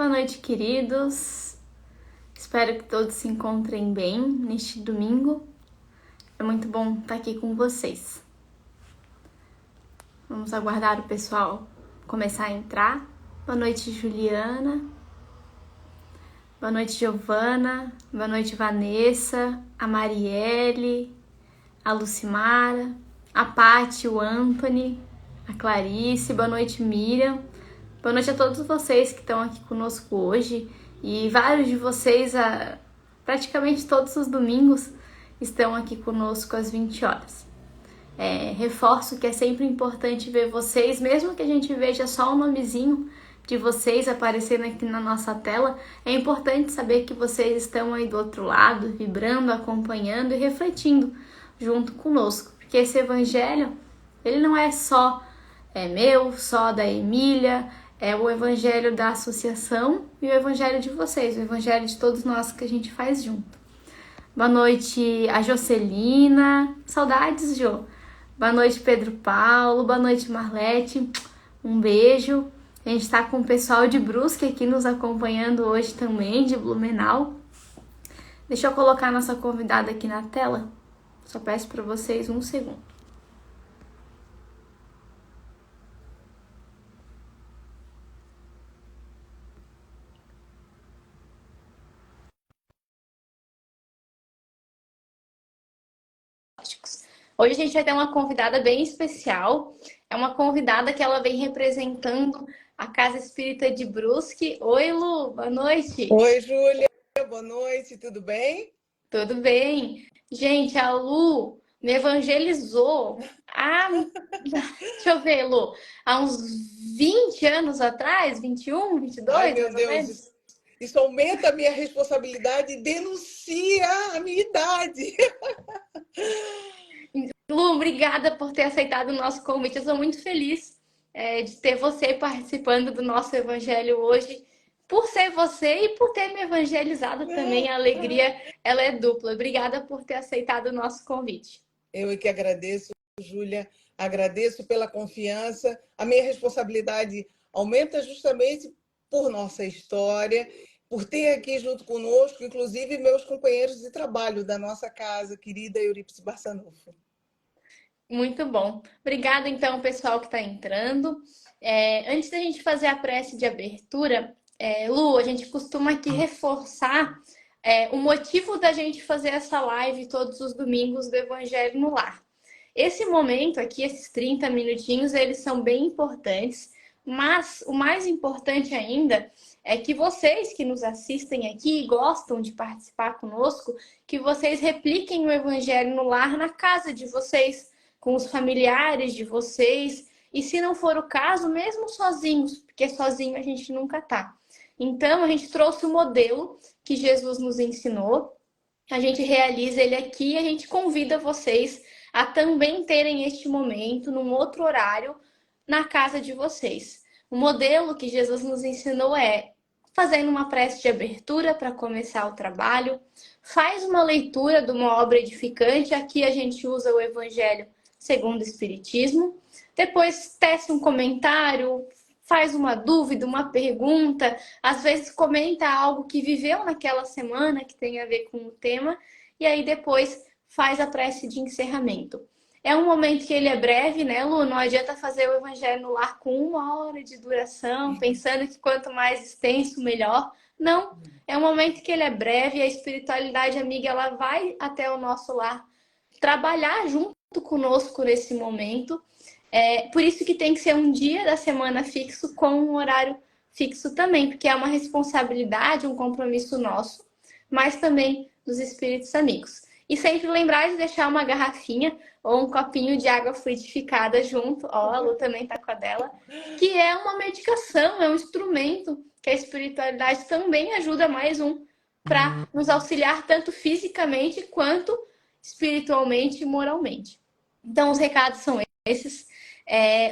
Boa noite, queridos. Espero que todos se encontrem bem neste domingo. É muito bom estar aqui com vocês. Vamos aguardar o pessoal começar a entrar. Boa noite, Juliana. Boa noite, Giovana. Boa noite, Vanessa, a Marielle, a Lucimara, a Paty, o Anthony, a Clarice. Boa noite, Miriam. Boa noite a todos vocês que estão aqui conosco hoje. E vários de vocês, praticamente todos os domingos, estão aqui conosco às 20 horas. Reforço que é sempre importante ver vocês, mesmo que a gente veja só o nomezinho de vocês aparecendo aqui na nossa tela, é importante saber que vocês estão aí do outro lado, vibrando, acompanhando e refletindo junto conosco. Porque esse evangelho, ele não é só meu, só da Emília, é o evangelho da associação e o evangelho de vocês, o evangelho de todos nós que a gente faz junto. Boa noite a Jocelina, saudades, Jo. Boa noite, Pedro Paulo, boa noite, Marlete, um beijo. A gente está com o pessoal de Brusque aqui nos acompanhando hoje também, de Blumenau. Deixa eu colocar a nossa convidada aqui na tela, só peço para vocês um segundo. Hoje a gente vai ter uma convidada bem especial. É uma convidada que ela vem representando a Casa Espírita de Brusque. Oi, Lu, boa noite. Oi, Júlia, boa noite, tudo bem? Tudo bem? Gente, a Lu me evangelizou deixa eu ver, Lu, há uns 20 anos atrás, 21, 22, Ai, meu mais ou Deus, menos. isso aumenta a minha responsabilidade e denuncia a minha idade. Lu, obrigada por ter aceitado o nosso convite. Eu sou muito feliz de ter você participando do nosso evangelho hoje. Por ser você e por ter me evangelizado também, a alegria ela é dupla. Obrigada por ter aceitado o nosso convite. Eu é que agradeço, Júlia, agradeço pela confiança. A minha responsabilidade aumenta justamente por nossa história, por ter aqui junto conosco, inclusive, meus companheiros de trabalho da nossa casa, querida Eurípides Barçanufo. Muito bom. Obrigada, então, pessoal que está entrando. Antes da gente fazer a prece de abertura, Lu, a gente costuma aqui reforçar o motivo da gente fazer essa live todos os domingos do Evangelho no Lar. Esse momento aqui, esses 30 minutinhos, eles são bem importantes, mas o mais importante ainda é que vocês que nos assistem aqui e gostam de participar conosco, que vocês repliquem o Evangelho no Lar na casa de vocês, com os familiares de vocês, e se não for o caso, mesmo sozinhos, porque sozinho a gente nunca tá. Então, a gente trouxe o modelo que Jesus nos ensinou, a gente realiza ele aqui e a gente convida vocês a também terem este momento num outro horário na casa de vocês. O modelo que Jesus nos ensinou é fazendo uma prece de abertura para começar o trabalho, faz uma leitura de uma obra edificante, aqui a gente usa o Evangelho segundo o Espiritismo, depois tece um comentário, faz uma dúvida, uma pergunta, às vezes comenta algo que viveu naquela semana que tem a ver com o tema, e aí depois faz a prece de encerramento. É um momento que ele é breve, né, Lu? Não adianta fazer o Evangelho no Lar com 1 hora de duração, pensando que quanto mais extenso, melhor. Não, é um momento que ele é breve e a espiritualidade amiga, ela vai até o nosso lar trabalhar junto conosco nesse momento. Por isso que tem que ser um dia da semana fixo com um horário fixo também, porque é uma responsabilidade, um compromisso nosso, mas também dos espíritos amigos. E sempre lembrar de deixar uma garrafinha ou um copinho de água fluidificada junto. Ó, a Lu também tá com a dela. Que é uma medicação, é um instrumento que a espiritualidade também ajuda mais para nos auxiliar tanto fisicamente quanto espiritualmente e moralmente. Então, os recados são esses.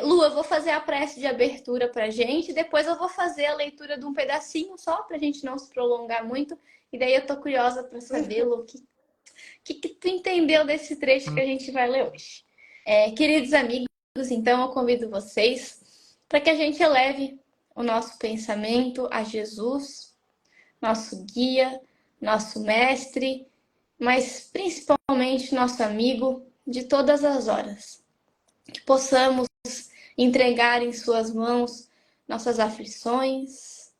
Lu, eu vou fazer a prece de abertura pra gente, depois eu vou fazer a leitura de um pedacinho só pra gente não se prolongar muito. E daí eu tô curiosa para saber, Lu, o que tu entendeu desse trecho que a gente vai ler hoje. Queridos amigos, então eu convido vocês para que a gente eleve o nosso pensamento a Jesus, nosso guia, nosso mestre, mas principalmente nosso amigo de todas as horas. Que possamos entregar em suas mãos nossas aflições,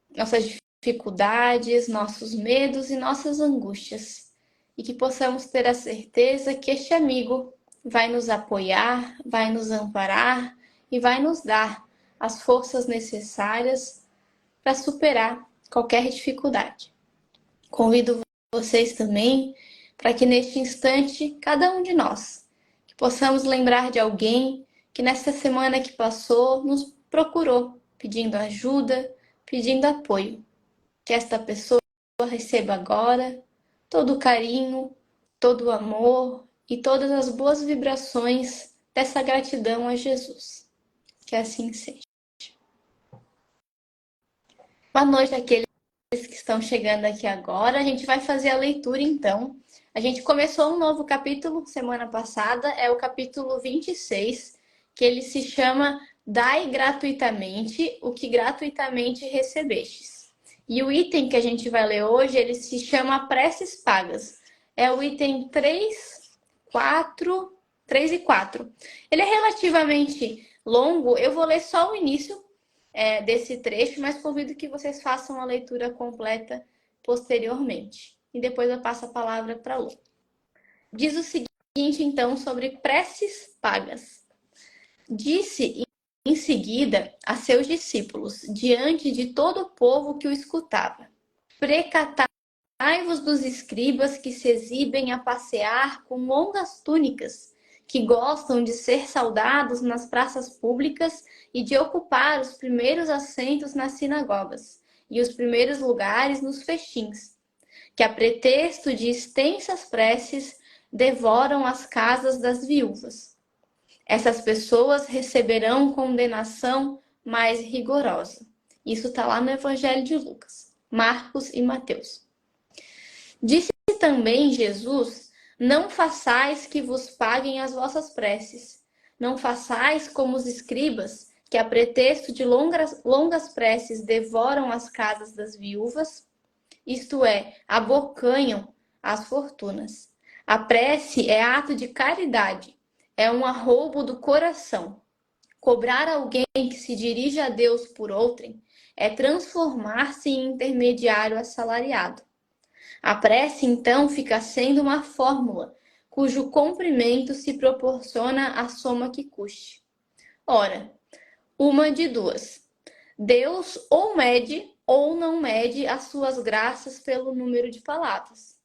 nossas dificuldades, nossos medos e nossas angústias. E que possamos ter a certeza que este amigo vai nos apoiar, vai nos amparar e vai nos dar as forças necessárias para superar qualquer dificuldade. Convido vocês também para que neste instante, cada um de nós, que possamos lembrar de alguém que nesta semana que passou nos procurou, pedindo ajuda, pedindo apoio. Que esta pessoa receba agora todo o carinho, todo o amor e todas as boas vibrações dessa gratidão a Jesus. Que assim seja. Boa noite àqueles que estão chegando aqui agora. A gente vai fazer a leitura então. A gente começou um novo capítulo semana passada, é o capítulo 26, que ele se chama Dai gratuitamente o que gratuitamente recebestes. E o item que a gente vai ler hoje, ele se chama Preces Pagas. É o item 3 e 4. Ele é relativamente longo, eu vou ler só o início desse trecho, mas convido que vocês façam a leitura completa posteriormente. E depois eu passo a palavra para a Lu. Diz o seguinte, então, sobre preces pagas. Disse em seguida a seus discípulos, diante de todo o povo que o escutava: Precatai-vos dos escribas que se exibem a passear com longas túnicas, que gostam de ser saudados nas praças públicas e de ocupar os primeiros assentos nas sinagogas e os primeiros lugares nos festins, que a pretexto de extensas preces devoram as casas das viúvas. Essas pessoas receberão condenação mais rigorosa. Isso está lá no Evangelho de Lucas, Marcos e Mateus. Disse também Jesus: não façais que vos paguem as vossas preces. Não façais como os escribas, que a pretexto de longas preces devoram as casas das viúvas, isto é, abocanham as fortunas. A prece é ato de caridade, é um arroubo do coração. Cobrar alguém que se dirige a Deus por outrem é transformar-se em intermediário assalariado. A prece, então, fica sendo uma fórmula, cujo cumprimento se proporciona a soma que custe. Ora, uma de duas. Deus ou mede ou não mede as suas graças pelo número de palavras.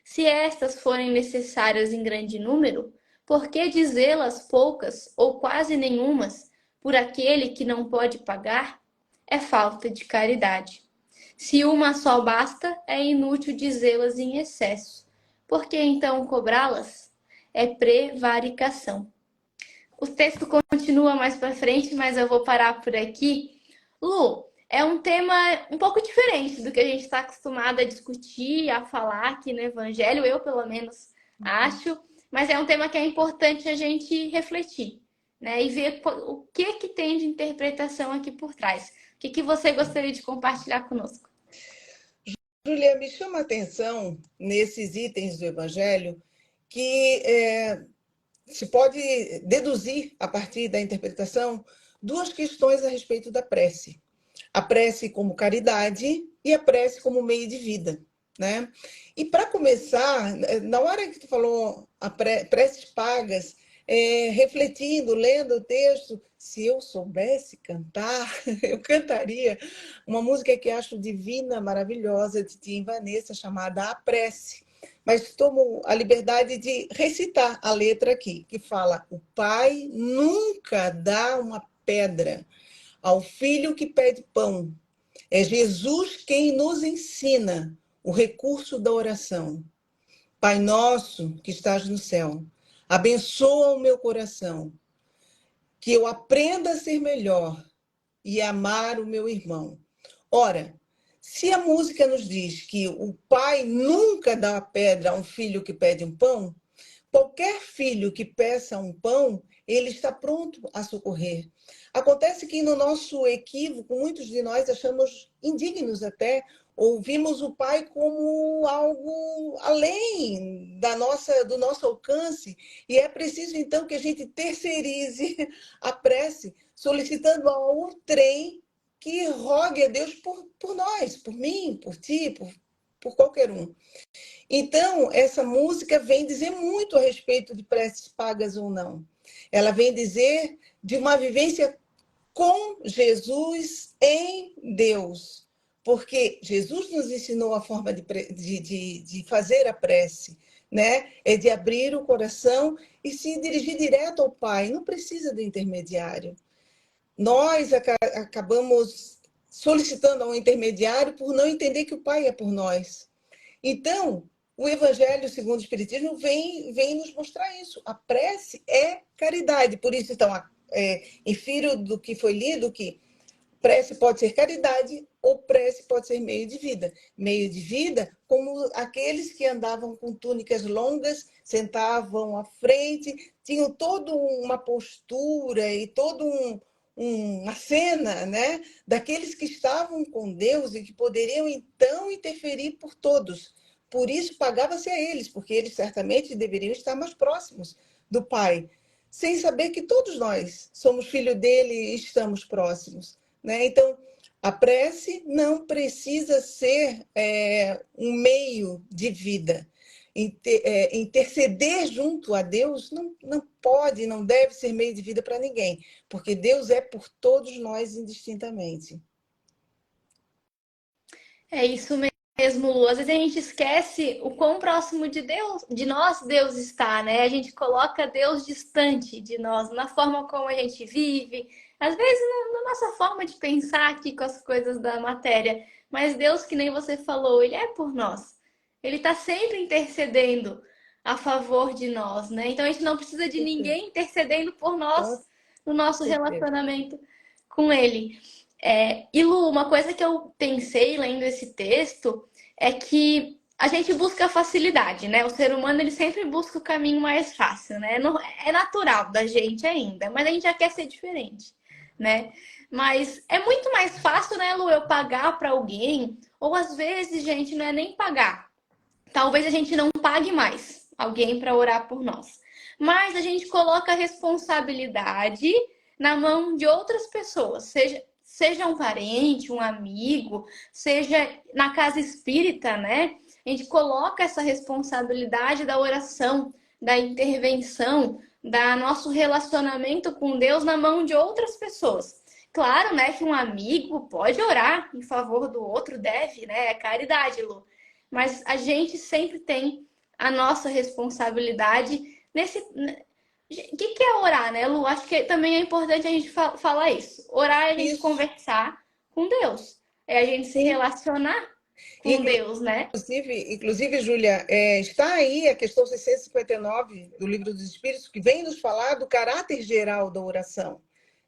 Se estas forem necessárias em grande número, por que dizê-las poucas ou quase nenhumas por aquele que não pode pagar? É falta de caridade. Se uma só basta, é inútil dizê-las em excesso. Por que então cobrá-las? É prevaricação. O texto continua mais para frente, mas eu vou parar por aqui. Lu, é um tema um pouco diferente do que a gente está acostumado a discutir, a falar aqui no Evangelho, eu pelo menos acho, mas é um tema que é importante a gente refletir, né? E ver o que tem de interpretação aqui por trás. O que você gostaria de compartilhar conosco? Júlia, me chama a atenção nesses itens do Evangelho que se pode deduzir, a partir da interpretação, duas questões a respeito da prece. A prece como caridade e a prece como meio de vida, né? E para começar, na hora que tu falou preces pagas, refletindo, lendo o texto, se eu soubesse cantar, eu cantaria uma música que acho divina, maravilhosa, de Tim e Vanessa, chamada A Prece. Mas tomo a liberdade de recitar a letra aqui, que fala: o pai nunca dá uma pedra ao filho que pede pão. É Jesus quem nos ensina o recurso da oração. Pai nosso que estás no céu, abençoa o meu coração, que eu aprenda a ser melhor e amar o meu irmão. Ora, se a música nos diz que o pai nunca dá a pedra a um filho que pede um pão, qualquer filho que peça um pão, Ele está pronto a socorrer. Acontece que no nosso equívoco, muitos de nós achamos indignos até, ouvimos o Pai como algo além do nosso alcance, e é preciso então que a gente terceirize a prece, solicitando ao outrem que rogue a Deus por nós, por mim, por ti, por qualquer um. Então, essa música vem dizer muito a respeito de preces pagas ou não. Ela vem dizer de uma vivência com Jesus em Deus. Porque Jesus nos ensinou a forma de fazer a prece, né? É de abrir o coração e se dirigir direto ao Pai. Não precisa do intermediário. Nós acabamos solicitando a um intermediário por não entender que o Pai é por nós. Então, o Evangelho segundo o Espiritismo vem nos mostrar isso. A prece é caridade. Por isso, então, infiro do que foi lido que prece pode ser caridade ou prece pode ser meio de vida. Meio de vida, como aqueles que andavam com túnicas longas, sentavam à frente, tinham toda uma postura e toda uma cena, né, daqueles que estavam com Deus e que poderiam então interferir por todos. Por isso pagava-se a eles, porque eles certamente deveriam estar mais próximos do Pai, sem saber que todos nós somos filho dele e estamos próximos, né? Então, a prece não precisa ser um meio de vida. Interceder junto a Deus não pode, não deve ser meio de vida para ninguém, porque Deus é por todos nós indistintamente. É isso mesmo, Lu. Às vezes a gente esquece o quão próximo de Deus, de nós Deus está, né? A gente coloca Deus distante de nós, na forma como a gente vive, às vezes na nossa forma de pensar aqui com as coisas da matéria. Mas Deus, que nem você falou, Ele é por nós. Ele está sempre intercedendo a favor de nós, né? Então a gente não precisa de ninguém intercedendo por Com nós no nosso certeza. relacionamento com Ele. E Lu, uma coisa que eu pensei lendo esse texto é que a gente busca facilidade, né? O ser humano ele sempre busca o caminho mais fácil, né? É natural da gente ainda, mas a gente já quer ser diferente, né? Mas é muito mais fácil, né, Lu, eu pagar para alguém, ou às vezes, gente, não é nem pagar. Talvez a gente não pague mais alguém para orar por nós, mas a gente coloca a responsabilidade na mão de outras pessoas, seja um parente, um amigo, seja na casa espírita, né? A gente coloca essa responsabilidade da oração, da intervenção, da nosso relacionamento com Deus na mão de outras pessoas. Claro, né, que um amigo pode orar em favor do outro, deve, né? É caridade, Lu. Mas a gente sempre tem a nossa responsabilidade nesse. O que é orar, né, Lu? Acho que também é importante a gente falar isso. Orar é a gente Isso. conversar com Deus. É a gente se Sim. relacionar com Deus, né? Inclusive, Júlia, está aí a questão 659 do Livro dos Espíritos, que vem nos falar do caráter geral da oração,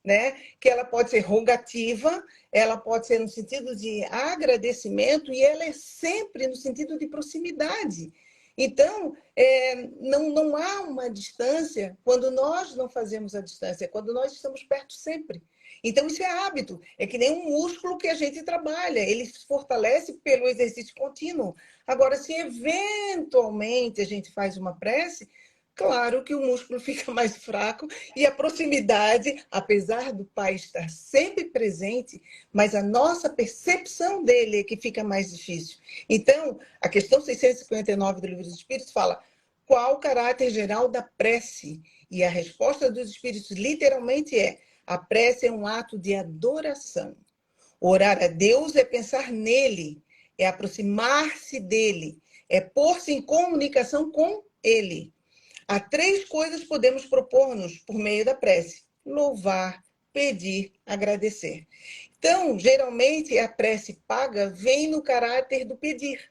né? Que ela pode ser rogativa, ela pode ser no sentido de agradecimento e ela é sempre no sentido de proximidade. Então, não há uma distância quando nós não fazemos a distância, é quando nós estamos perto sempre. Então, isso é hábito, é que nem um músculo que a gente trabalha, ele se fortalece pelo exercício contínuo. Agora, se eventualmente a gente faz uma prece, claro que o músculo fica mais fraco e a proximidade, apesar do Pai estar sempre presente, mas a nossa percepção dele é que fica mais difícil. Então, a questão 659 do Livro dos Espíritos fala qual o caráter geral da prece? E a resposta dos Espíritos literalmente é: a prece é um ato de adoração. Orar a Deus é pensar nele, é aproximar-se dele, é pôr-se em comunicação com ele. Há três coisas que podemos propor-nos por meio da prece: louvar, pedir, agradecer. Então, geralmente, a prece paga vem no caráter do pedir.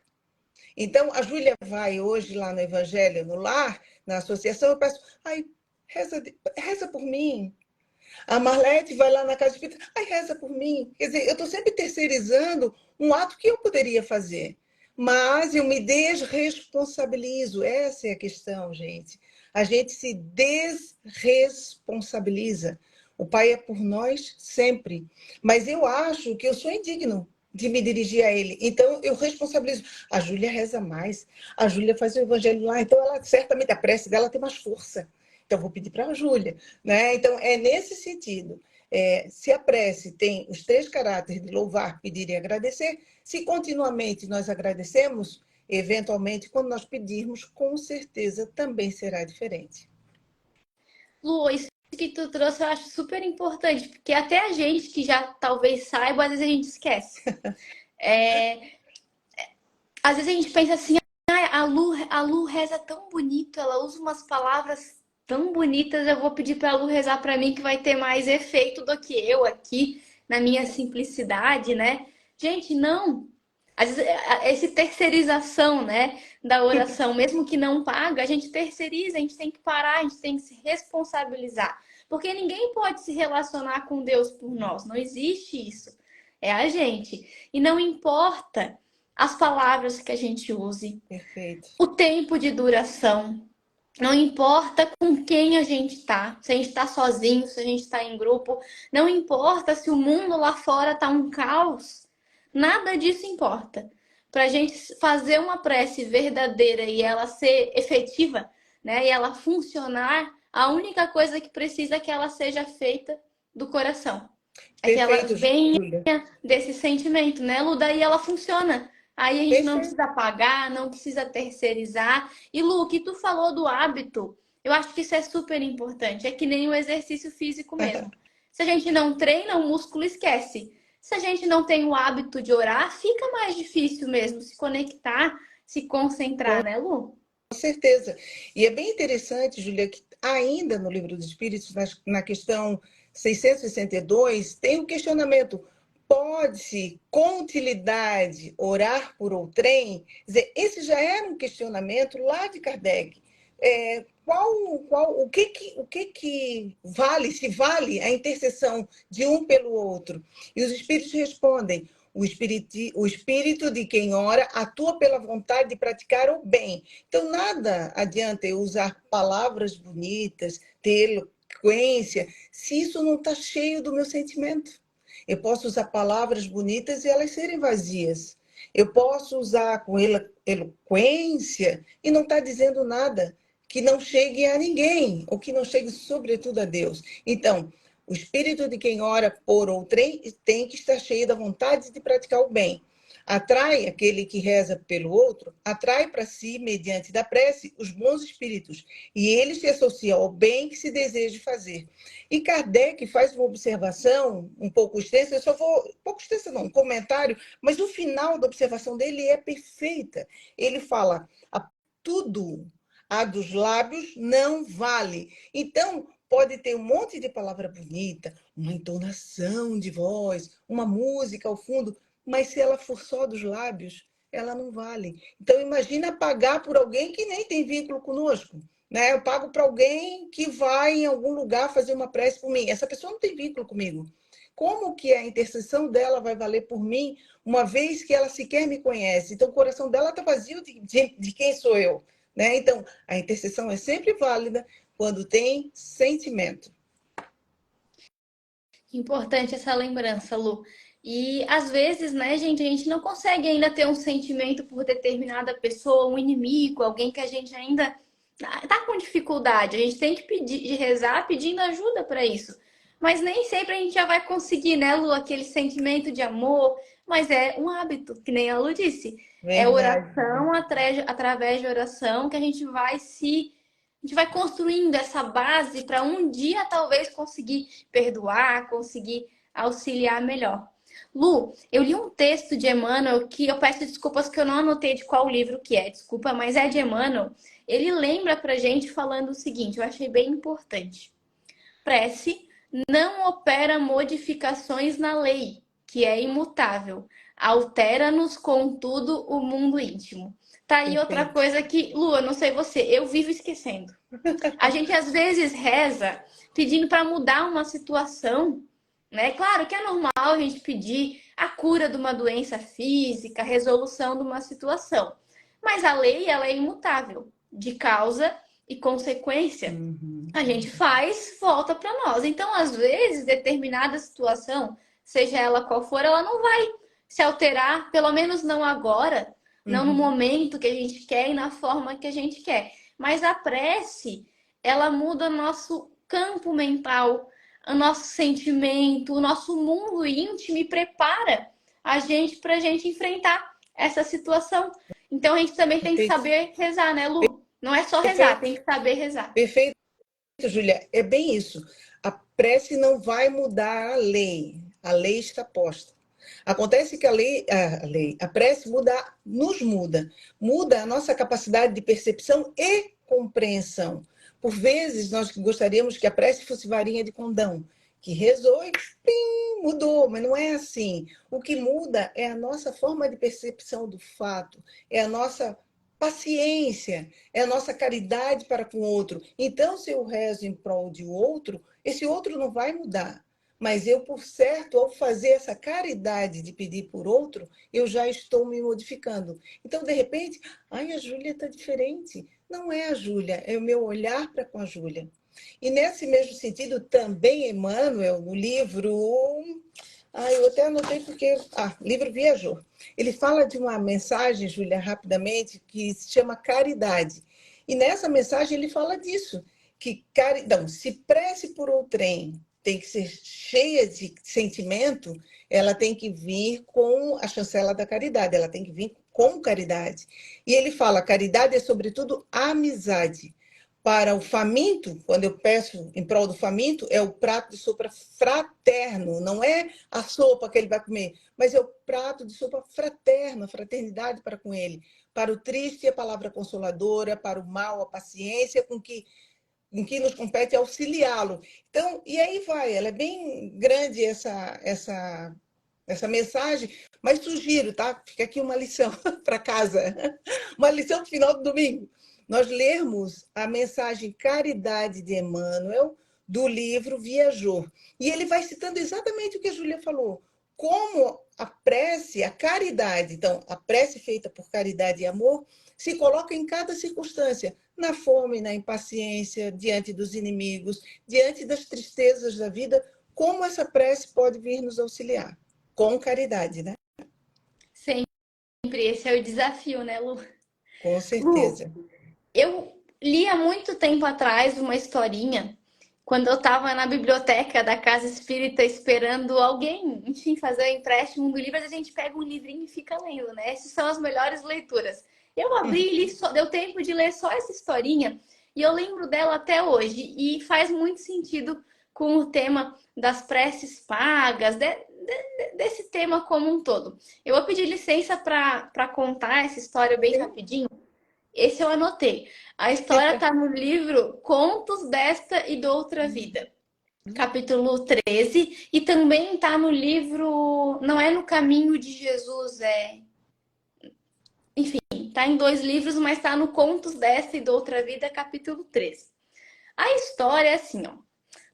Então, a Júlia vai hoje lá no Evangelho, no lar, na associação, eu peço: ai, reza por mim. A Marlete vai lá na casa espírita, ai, reza por mim. Quer dizer, eu estou sempre terceirizando um ato que eu poderia fazer. Mas eu me desresponsabilizo. Essa é a questão, gente. a gente se desresponsabiliza. O Pai é por nós sempre. Mas eu acho que eu sou indigno de me dirigir a Ele. Então, eu responsabilizo. A Júlia reza mais. A Júlia faz o evangelho lá. Então, ela certamente, a prece dela tem mais força. Então, eu vou pedir para a Júlia. Né? Então, é nesse sentido. Se a prece tem os 3 caráteres de louvar, pedir e agradecer, se continuamente nós agradecemos, eventualmente, quando nós pedirmos, com certeza também será diferente. Lu, isso que tu trouxe eu acho super importante, porque até a gente que já talvez saiba, às vezes a gente esquece. É, às vezes a gente pensa assim, ah, a Lu reza tão bonito, ela usa umas palavras tão bonitas, eu vou pedir para a Lu rezar para mim que vai ter mais efeito do que eu aqui, na minha simplicidade, né? Gente, não. Às vezes, essa terceirização, né, da oração, mesmo que não paga, a gente terceiriza, a gente tem que parar, a gente tem que se responsabilizar. Porque ninguém pode se relacionar com Deus por nós, não existe isso. É a gente. E não importa as palavras que a gente use, Perfeito. o tempo de duração, não importa com quem a gente tá, se a gente tá sozinho, se a gente tá em grupo, não importa se o mundo lá fora tá um caos, nada disso importa. Para a gente fazer uma prece verdadeira e ela ser efetiva, né, e ela funcionar, a única coisa que precisa é que ela seja feita do coração. É que ela Perfeito, venha Júlia. desse sentimento, né, Lu? Daí ela funciona. Aí a gente não Perfeito. precisa pagar, não precisa terceirizar. E Lu, o que tu falou do hábito, eu acho que isso é super importante. É que nem o exercício físico mesmo. Se a gente não treina, o músculo esquece. Se a gente não tem o hábito de orar, fica mais difícil mesmo se conectar, se concentrar, né, Lu? Com certeza. E é bem interessante, Júlia, que ainda no Livro dos Espíritos, na questão 662, tem um questionamento. Pode-se, com utilidade, orar por outrem? Quer dizer, esse já era um questionamento lá de Kardec. O que vale, se vale a intercessão de um pelo outro? E os espíritos respondem: o espírito de quem ora atua pela vontade de praticar o bem. Então, nada adianta eu usar palavras bonitas, ter eloquência, se isso não está cheio do meu sentimento. Eu posso usar palavras bonitas e elas serem vazias. Eu posso usar com eloquência e não está dizendo nada que não chegue a ninguém, ou que não chegue, sobretudo, a Deus. Então, o espírito de quem ora por outrem tem que estar cheio da vontade de praticar o bem. Atrai aquele que reza pelo outro, atrai para si, mediante da prece, os bons espíritos, e ele se associa ao bem que se deseja fazer. E Kardec faz uma observação um pouco extensa, eu só vou, um pouco extensa não, um comentário, mas o final da observação dele é perfeita. Ele fala, tudo a dos lábios não vale. Então, pode ter um monte de palavra bonita, uma entonação de voz, uma música ao fundo, mas se ela for só dos lábios, ela não vale. Então, imagina pagar por alguém que nem tem vínculo conosco. Né? Eu pago para alguém que vai em algum lugar fazer uma prece por mim. Essa pessoa não tem vínculo comigo. Como que a intercessão dela vai valer por mim, uma vez que ela sequer me conhece? Então, o coração dela está vazio de quem sou eu. Né? Então, a intercessão é sempre válida quando tem sentimento. Importante essa lembrança, Lu. E às vezes, né, gente, a gente não consegue ainda ter um sentimento por determinada pessoa, um inimigo, alguém que a gente ainda tá com dificuldade. A gente tem que pedir, rezar pedindo ajuda para isso. Mas nem sempre a gente já vai conseguir, né, Lu, aquele sentimento de amor, mas é um hábito, que nem a Lu disse. É Verdade. oração através de oração que a gente vai construindo essa base para um dia talvez conseguir perdoar, conseguir auxiliar melhor. Lu, eu li um texto de Emmanuel que eu peço desculpas que eu não anotei de qual livro que é, desculpa, mas é de Emmanuel. Ele lembra pra gente falando o seguinte, eu achei bem importante. Prece não opera modificações na lei, que é imutável. Altera-nos, contudo, o mundo íntimo. Tá aí outra Perfeito. coisa que, Lu, eu não sei você, eu vivo esquecendo. A gente às vezes reza pedindo para mudar uma situação, né? Claro que é normal a gente pedir a cura de uma doença física, a resolução de uma situação. Mas a lei, ela é imutável, de causa e consequência, Uhum. a gente faz, volta para nós. Então, às vezes, determinada situação, seja ela qual for, ela não vai se alterar, pelo menos não agora, não no Uhum. momento que a gente quer e na forma que a gente quer. Mas a prece, ela muda nosso campo mental, o nosso sentimento, o nosso mundo íntimo e prepara a gente para a gente enfrentar essa situação. Então, a gente também tem que Perfeito, saber rezar, né, Lu? Não é só rezar, perfeito, tem que saber rezar. perfeito, Júlia. É bem isso. A prece não vai mudar a lei. A lei está posta. Acontece que a prece nos muda. Muda a nossa capacidade de percepção e compreensão. Por vezes, nós gostaríamos que a prece fosse varinha de condão, que rezou e pim, mudou, mas não é assim. O que muda é a nossa forma de percepção do fato, é a nossa paciência, é a nossa caridade para com o outro. Então, se eu rezo em prol de outro, esse outro não vai mudar. Mas eu, por certo, ao fazer essa caridade de pedir por outro, eu já estou me modificando. Então, de repente, ai, a Júlia está diferente. Não é a Júlia, é o meu olhar para com a Júlia. E nesse mesmo sentido, também Emmanuel, no livro. Eu até anotei porque. Livro Viajou. Ele fala de uma mensagem, Júlia, rapidamente, que se chama caridade. E nessa mensagem ele fala disso, que não, se prece por outrem tem que ser cheia de sentimento, ela tem que vir com a chancela da caridade, ela tem que vir com caridade. E ele fala, caridade é sobretudo amizade. Para o faminto, quando eu peço em prol do faminto, é o prato de sopa fraterno, não é a sopa que ele vai comer, mas é o prato de sopa fraterno, a fraternidade para com ele. Para o triste, a palavra consoladora, para o mal, a paciência com que em que nos compete auxiliá-lo. Então, e aí vai, ela é bem grande essa mensagem, mas sugiro, tá? Fica aqui uma lição para casa, uma lição para o final do domingo. Nós lermos a mensagem Caridade de Emmanuel, do livro Viajou. E ele vai citando exatamente o que a Júlia falou. Como a prece, a caridade, então, a prece feita por caridade e amor, se coloca em cada circunstância, na fome, na impaciência, diante dos inimigos, diante das tristezas da vida, como essa prece pode vir nos auxiliar? Com caridade, né? Sempre, esse é o desafio, né, Lu? Com Lu, certeza. eu li há muito tempo atrás uma historinha, quando eu estava na biblioteca da Casa Espírita esperando alguém, enfim, fazer o empréstimo do livro, a gente pega um livrinho e fica lendo, né? Essas são as melhores leituras. Eu abri e li, só, deu tempo de ler só essa historinha, e eu lembro dela até hoje, e faz muito sentido com o tema das preces pagas, desse tema como um todo. Eu vou pedir licença para contar essa história bem rapidinho. Esse eu anotei. A história está no livro Contos desta e de Outra Vida, capítulo 13, e também está no livro Não é no Caminho de Jesus, está em dois livros, mas está no Contos desta e de Outra Vida, capítulo 13. A história é assim, ó.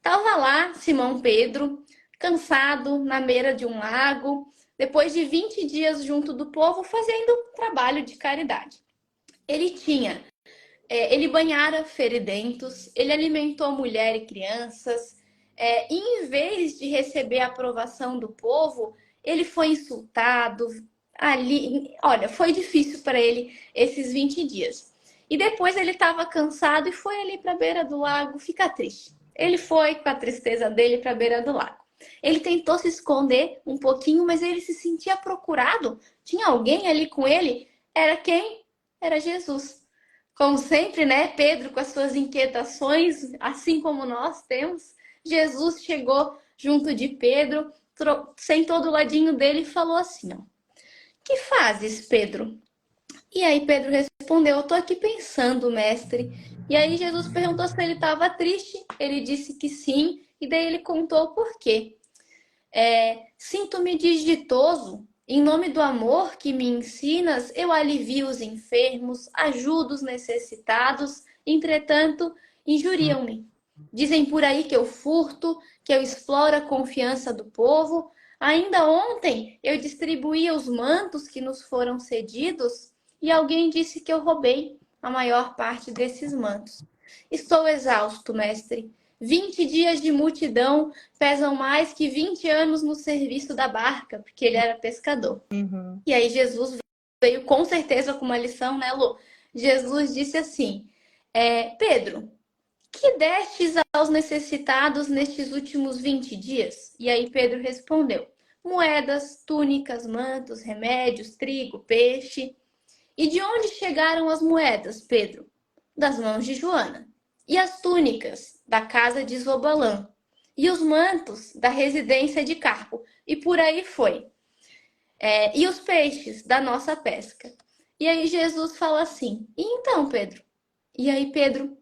Tava lá Simão Pedro, cansado, na beira de um lago, depois de 20 dias junto do povo, fazendo trabalho de caridade. Ele tinha ele banhara feridentos, ele alimentou mulher e crianças, e em vez de receber a aprovação do povo, ele foi insultado. Ali, olha, foi difícil para ele esses 20 dias. E depois ele estava cansado e foi ali para a beira do lago ficar triste. Ele foi com a tristeza dele para a beira do lago. Ele tentou se esconder um pouquinho, mas ele se sentia procurado. Tinha alguém ali com ele. Era quem? Era Jesus. Como sempre, né? Pedro com as suas inquietações, assim como nós temos. Jesus chegou junto de Pedro, sentou do ladinho dele e falou assim, ó. Que fazes, Pedro? E aí Pedro respondeu, eu tô aqui pensando, mestre. E aí Jesus perguntou se ele estava triste. Ele disse que sim. E daí ele contou o porquê. Sinto-me desditoso. Em nome do amor que me ensinas, eu alivio os enfermos, ajudo os necessitados, entretanto, injuriam-me. Dizem por aí que eu furto, que eu exploro a confiança do povo. Ainda ontem eu distribuía os mantos que nos foram cedidos e alguém disse que eu roubei a maior parte desses mantos. Estou exausto, mestre. 20 dias de multidão pesam mais que 20 anos no serviço da barca, porque ele era pescador. Uhum. E aí Jesus veio com certeza com uma lição, né, Lu? Jesus disse assim, Pedro, que destes aos necessitados nestes últimos 20 dias? E aí Pedro respondeu, moedas, túnicas, mantos, remédios, trigo, peixe. E de onde chegaram as moedas, Pedro? Das mãos de Joana. E as túnicas? Da casa de Zobalã. E os mantos? Da residência de Carpo. E por aí foi. E os peixes? Da nossa pesca. E aí Jesus fala assim, e então, Pedro? E aí Pedro,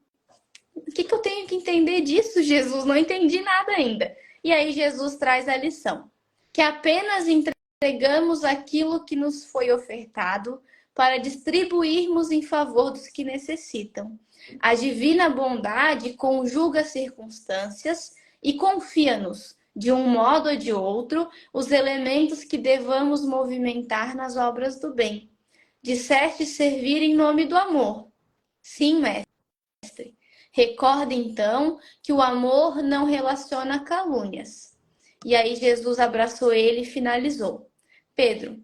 o que eu tenho que entender disso, Jesus? Não entendi nada ainda. E aí Jesus traz a lição, que apenas entregamos aquilo que nos foi ofertado para distribuirmos em favor dos que necessitam. A divina bondade conjuga circunstâncias e confia-nos, de um modo ou de outro, os elementos que devamos movimentar nas obras do bem. Disseste servir em nome do amor. Sim, mestre. Recorda então que o amor não relaciona calúnias. E aí Jesus abraçou ele e finalizou. Pedro,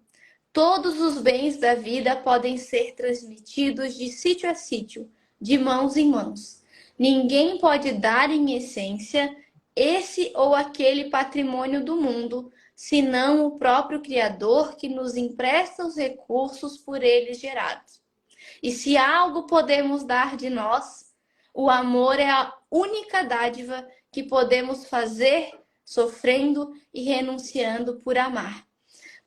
todos os bens da vida podem ser transmitidos de sítio a sítio, de mãos em mãos. Ninguém pode dar em essência esse ou aquele patrimônio do mundo, senão o próprio Criador que nos empresta os recursos por eles gerados. E se algo podemos dar de nós, o amor é a única dádiva que podemos fazer sofrendo e renunciando por amar.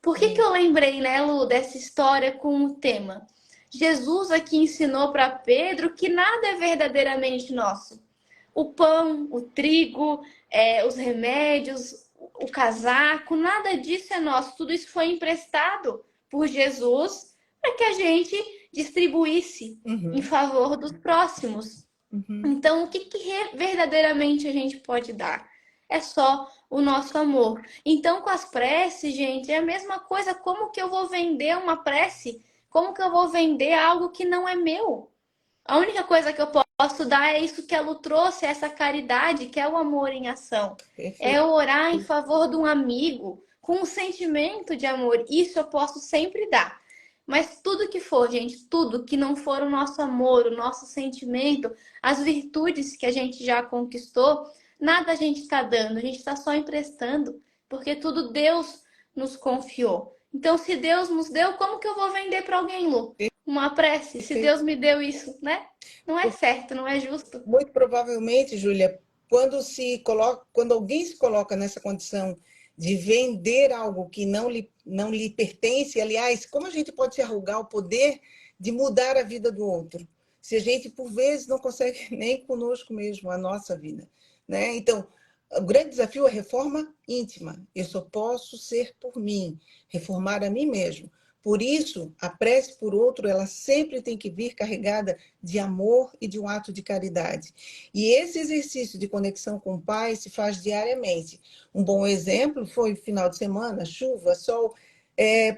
Por que eu lembrei, né, Lu, dessa história com o tema? Jesus aqui ensinou para Pedro que nada é verdadeiramente nosso. O pão, o trigo, os remédios, o casaco, nada disso é nosso. Tudo isso foi emprestado por Jesus para que a gente distribuísse em favor dos próximos. Então, o que verdadeiramente a gente pode dar? É só o nosso amor. Então, com as preces, gente, é a mesma coisa. Como que eu vou vender uma prece? Como que eu vou vender algo que não é meu? A única coisa que eu posso dar é isso que a Lu trouxe, essa caridade, que é o amor em ação. Perfeito. É orar em favor de um amigo com um sentimento de amor. Isso eu posso sempre dar. Mas tudo que for, gente, tudo que não for o nosso amor, o nosso sentimento, as virtudes que a gente já conquistou, nada a gente está dando, a gente está só emprestando, porque tudo Deus nos confiou. Então, se Deus nos deu, como que eu vou vender para alguém, Lu? Uma prece, se Deus me deu isso, né? Não é certo, não é justo. Muito provavelmente, Júlia, quando alguém se coloca nessa condição de vender algo que não lhe pertence, aliás, como a gente pode se arrogar o poder de mudar a vida do outro, se a gente, por vezes, não consegue nem conosco mesmo, a nossa vida, né? Então, o grande desafio é a reforma íntima. Eu só posso ser por mim, reformar a mim mesmo. Por isso, a prece por outro, ela sempre tem que vir carregada de amor e de um ato de caridade. E esse exercício de conexão com o Pai se faz diariamente. Um bom exemplo foi o final de semana, chuva, sol.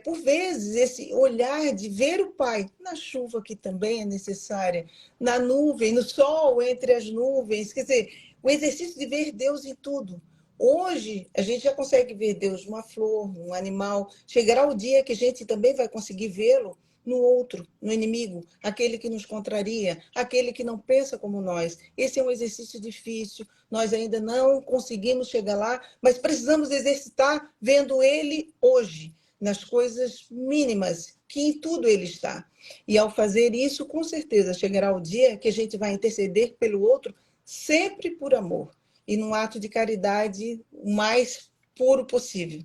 Por vezes, esse olhar de ver o Pai na chuva, que também é necessária, na nuvem, no sol entre as nuvens, quer dizer, o exercício de ver Deus em tudo. Hoje, a gente já consegue ver Deus numa flor, num animal. Chegará o dia que a gente também vai conseguir vê-lo no outro, no inimigo, aquele que nos contraria, aquele que não pensa como nós. Esse é um exercício difícil, nós ainda não conseguimos chegar lá, mas precisamos exercitar vendo ele hoje, nas coisas mínimas, que em tudo ele está. E ao fazer isso, com certeza, chegará o dia que a gente vai interceder pelo outro, sempre por amor e num ato de caridade o mais puro possível.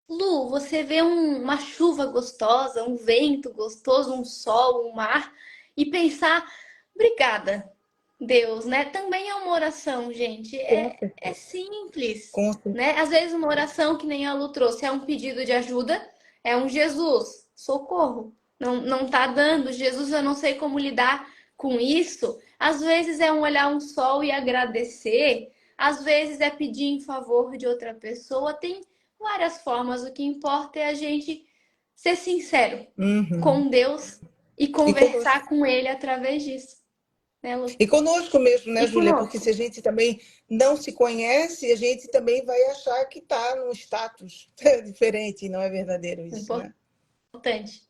Lu, você vê uma chuva gostosa, um vento gostoso, um sol, um mar, e pensar, obrigada, Deus, né? Também é uma oração, gente. Com É certeza. simples, Com certeza. né? Às vezes uma oração que nem a Lu trouxe é um pedido de ajuda, é um Jesus, socorro. Não tá dando, Jesus, eu não sei como lidar com isso. Às vezes é um olhar um sol e agradecer, às vezes é pedir em favor de outra pessoa. Tem várias formas. O que importa é a gente ser sincero Uhum. com Deus e E como conversar com Ele através disso. né, Lu? E conosco mesmo, né, E Júlia? Porque conosco. se a gente também não se conhece, a gente também vai achar que está num status diferente, e não é verdadeiro isso, né? Importante.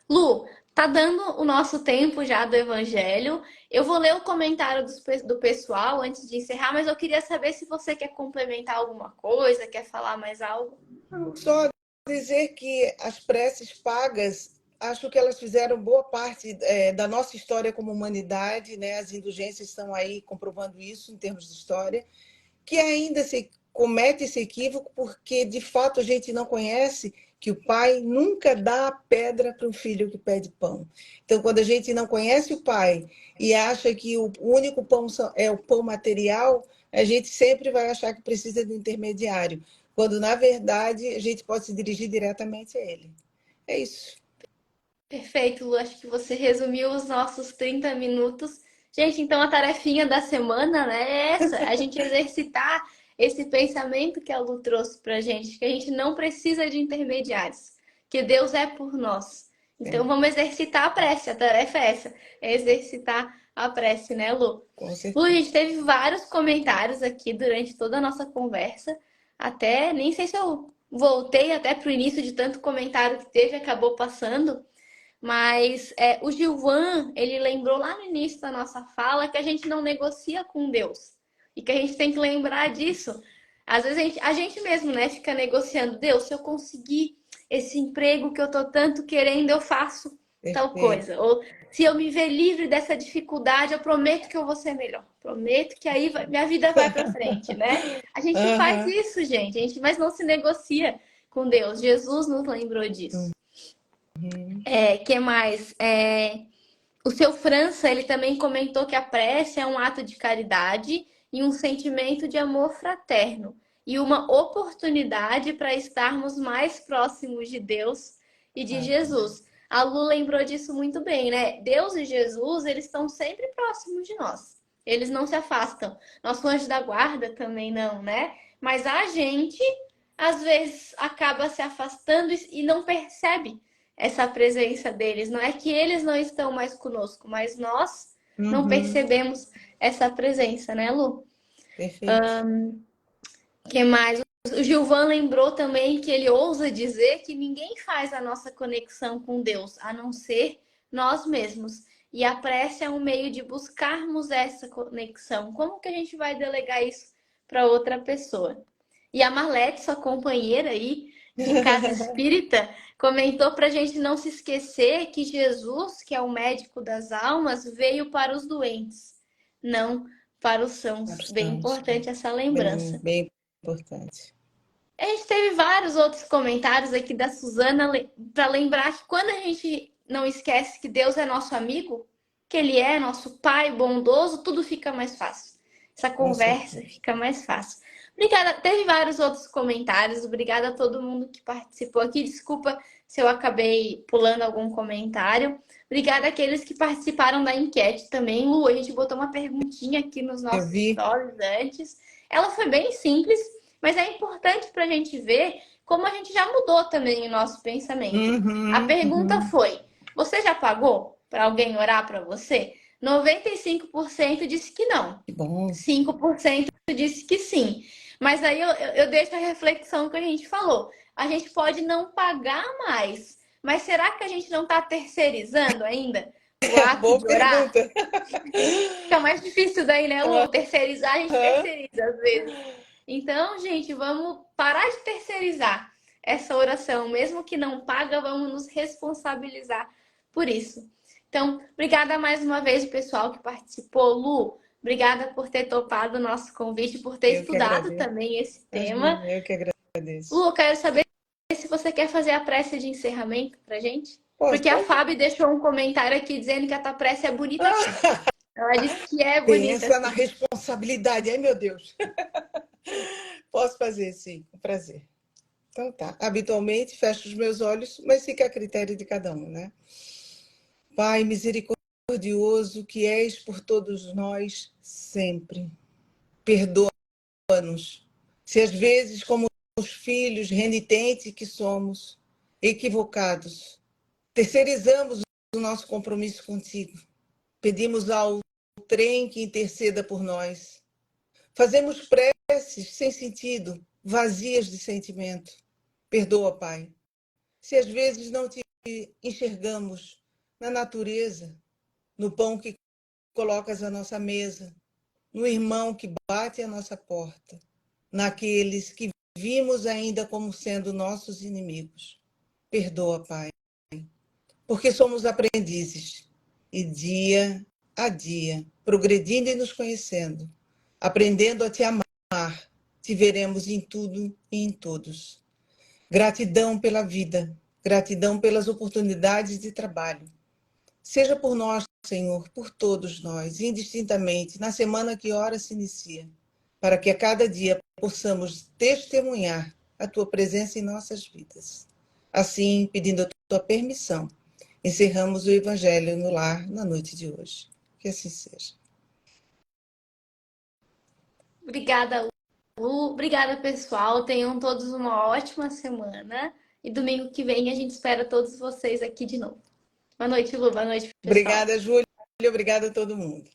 Lu, tá dando o nosso tempo já do Evangelho. Eu vou ler o comentário do pessoal antes de encerrar, mas eu queria saber se você quer complementar alguma coisa, quer falar mais algo. Só dizer que as preces pagas, acho que elas fizeram boa parte da nossa história como humanidade, né? As indulgências estão aí comprovando isso em termos de história, que ainda se comete esse equívoco porque, de fato, a gente não conhece que o pai nunca dá a pedra para um filho que pede pão. Então, quando a gente não conhece o pai e acha que o único pão é o pão material, a gente sempre vai achar que precisa de um intermediário, quando, na verdade, a gente pode se dirigir diretamente a ele. É isso. Perfeito, Lu. Acho que você resumiu os nossos 30 minutos. Gente, então a tarefinha da semana, né, é essa, a gente exercitar esse pensamento que a Lu trouxe pra gente, que a gente não precisa de intermediários, que Deus é por nós. Então É, vamos exercitar a prece, a tarefa é essa, é exercitar a prece, né, Lu? com Lu, a certeza. gente teve vários comentários aqui durante toda a nossa conversa, até nem sei se eu voltei até pro início de tanto comentário que teve, acabou passando. Mas o Gilvan, ele lembrou lá no início da nossa fala que a gente não negocia com Deus. E que a gente tem que lembrar disso. Às vezes a gente mesmo, né, fica negociando. Deus, se eu conseguir esse emprego que eu tô tanto querendo, eu faço tal Perfeito. coisa. Ou se eu me ver livre dessa dificuldade, eu prometo que eu vou ser melhor. Prometo que aí minha vida vai para frente, né? A gente faz Aham. isso, gente. Mas não se negocia com Deus. Jesus nos lembrou disso. Uhum. Que mais? O seu França, ele também comentou que a prece é um ato de caridade e um sentimento de amor fraterno e uma oportunidade para estarmos mais próximos de Deus e de Ah, Jesus. A Lu lembrou disso muito bem, né? Deus e Jesus, eles estão sempre próximos de nós. Eles não se afastam. Nosso anjo da guarda também não, né? Mas a gente, às vezes, acaba se afastando e não percebe essa presença deles. Não é que eles não estão mais conosco, mas nós não uhum. percebemos essa presença, né, Lu? Perfeito. Que mais? O Gilvan lembrou também que ele ousa dizer que ninguém faz a nossa conexão com Deus, a não ser nós mesmos. E a prece é um meio de buscarmos essa conexão. Como que a gente vai delegar isso para outra pessoa? E a Marlete, sua companheira aí de casa espírita, comentou para a gente não se esquecer que Jesus, que é o médico das almas, veio para os doentes, não para os sãos. Bem Bastante. importante essa Bem, lembrança. bem importante. A gente teve vários outros comentários aqui da Suzana para lembrar que quando a gente não esquece que Deus é nosso amigo, que Ele é nosso Pai bondoso, tudo fica mais fácil. Essa Com conversa certeza. fica mais fácil. Obrigada. Teve vários outros comentários. Obrigada a todo mundo que participou aqui. Desculpa se eu acabei pulando algum comentário. Obrigada àqueles que participaram da enquete também. Lu, a gente botou uma perguntinha aqui nos Eu nossos vi. stories antes. Ela foi bem simples, mas é importante para a gente ver como a gente já mudou também o nosso pensamento. A Uhum, pergunta uhum. foi: você já pagou para alguém orar para você? 95% disse que não. Que bom. 5% disse que sim. Mas aí eu deixo a reflexão que a gente falou. A gente pode não pagar mais, mas será que a gente não está terceirizando ainda o ato Boa de orar? pergunta. Fica mais difícil daí, né, Lu? Terceirizar, a gente terceiriza às vezes. Então, gente, vamos parar de terceirizar essa oração. Mesmo que não paga, vamos nos responsabilizar por isso. Então, obrigada mais uma vez, pessoal que participou. Lu, obrigada por ter topado o nosso convite, por ter Eu que estudado agradeço. também esse tema. Imagina, eu que Lu, agradeço. eu quero saber se você quer fazer a prece de encerramento pra gente. Posso? Porque a Pode? Fábio deixou um comentário aqui dizendo que a tua prece é bonita assim. Ela disse que é bonita Pensa na assim. responsabilidade. Ai, meu Deus. Posso fazer, sim, com prazer. Então tá. Habitualmente fecho os meus olhos, mas fica a critério de cada um, né? Pai misericordioso, que és por todos nós sempre. Perdoa-nos, se às vezes, como os filhos renitentes que somos, equivocados, terceirizamos o nosso compromisso contigo. Pedimos ao trem que interceda por nós. Fazemos preces sem sentido, vazias de sentimento. Perdoa, Pai, se às vezes não te enxergamos na natureza, no pão que colocas à nossa mesa, no irmão que bate à nossa porta, naqueles que vimos ainda como sendo nossos inimigos. Perdoa, Pai, porque somos aprendizes e dia a dia, progredindo e nos conhecendo, aprendendo a te amar, te veremos em tudo e em todos. Gratidão pela vida, gratidão pelas oportunidades de trabalho. Seja por nós, Senhor, por todos nós, indistintamente, na semana que ora se inicia, para que a cada dia possamos testemunhar a tua presença em nossas vidas. Assim, pedindo a tua permissão, encerramos o Evangelho no Lar na noite de hoje. Que assim seja. Obrigada, Lu. Obrigada, pessoal. Tenham todos uma ótima semana. E domingo que vem a gente espera todos vocês aqui de novo. Boa noite, Lu. Boa noite, pessoal. Obrigada, Júlia. Obrigada a todo mundo.